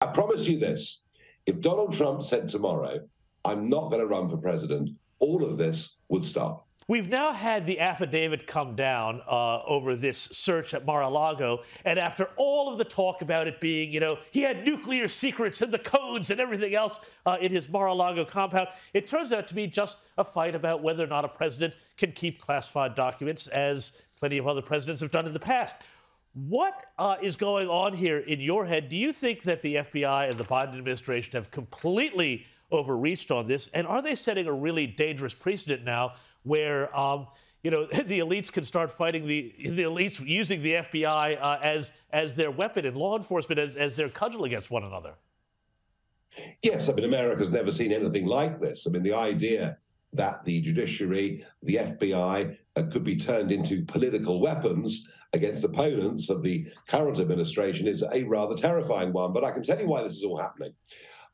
I promise you this, if Donald Trump said tomorrow, I'm not going to run for president, all of this would stop. We've now had the affidavit come down over this search at Mar-a-Lago, and after all of the talk about it being, he had nuclear secrets and the codes and everything else in his Mar-a-Lago compound, it turns out to be just a fight about whether or not a president can keep classified documents, as plenty of other presidents have done in the past. What is going on here in your head? Do you think that the FBI and the Biden administration have completely overreached on this? And are they setting a really dangerous precedent now where, the elites can start fighting the elites using the FBI as their weapon in law enforcement, as their cudgel against one another? Yes, America's never seen anything like this. The idea that the judiciary, the FBI, could be turned into political weapons against opponents of the current administration is a rather terrifying one. But I can tell you why this is all happening.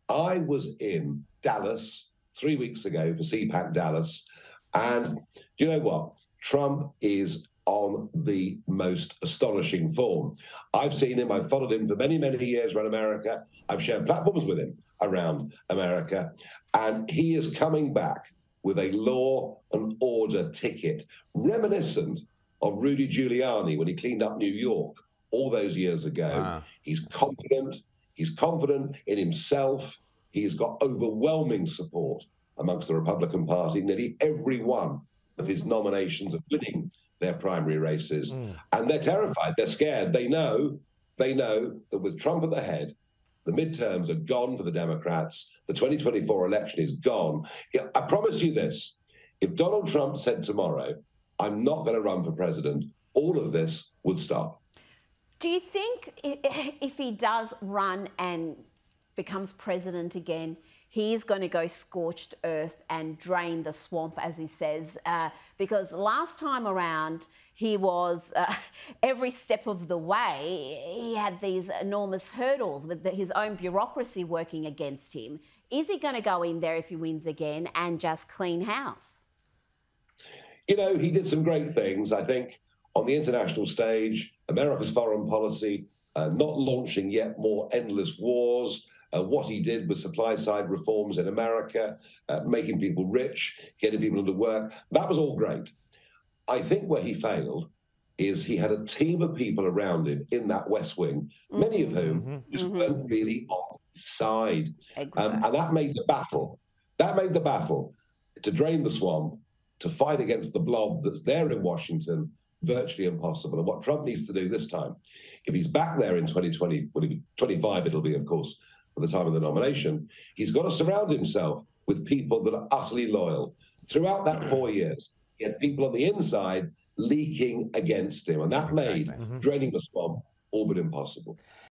I was in Dallas 3 weeks ago for CPAC Dallas, and you know what? Trump is on the most astonishing form. I've seen him, I've followed him for many, many years around America. I've shared platforms with him around America, and he is coming back with a law and order ticket, reminiscent of Rudy Giuliani when he cleaned up New York all those years ago. Wow. He's confident in himself. He's got overwhelming support amongst the Republican Party. Nearly every one of his nominations are winning their primary races. And they're terrified, they're scared. They know that with Trump at the head, the midterms are gone for the Democrats. The 2024 election is gone. I promise you this, if Donald Trump said tomorrow, I'm not going to run for president, all of this would stop. Do you think if he does run and becomes president again, he's going to go scorched earth and drain the swamp, as he says? Because last time around, he was, every step of the way, he had these enormous hurdles with his own bureaucracy working against him. Is he going to go in there if he wins again and just clean house? He did some great things, I think, on the international stage, America's foreign policy, not launching yet more endless wars, what he did with supply-side reforms in America, making people rich, getting people into work. That was all great. I think where he failed is he had a team of people around him in that West Wing, many of whom just weren't really on his side. Exactly. And that made the battle to drain the swamp, to fight against the blob that's there in Washington, virtually impossible. And what Trump needs to do this time, if he's back there in 2020, 25 it'll be, of course, for the time of the nomination, he's got to surround himself with people that are utterly loyal. Throughout that 4 years, he had people on the inside leaking against him, and that made draining the swamp all but impossible.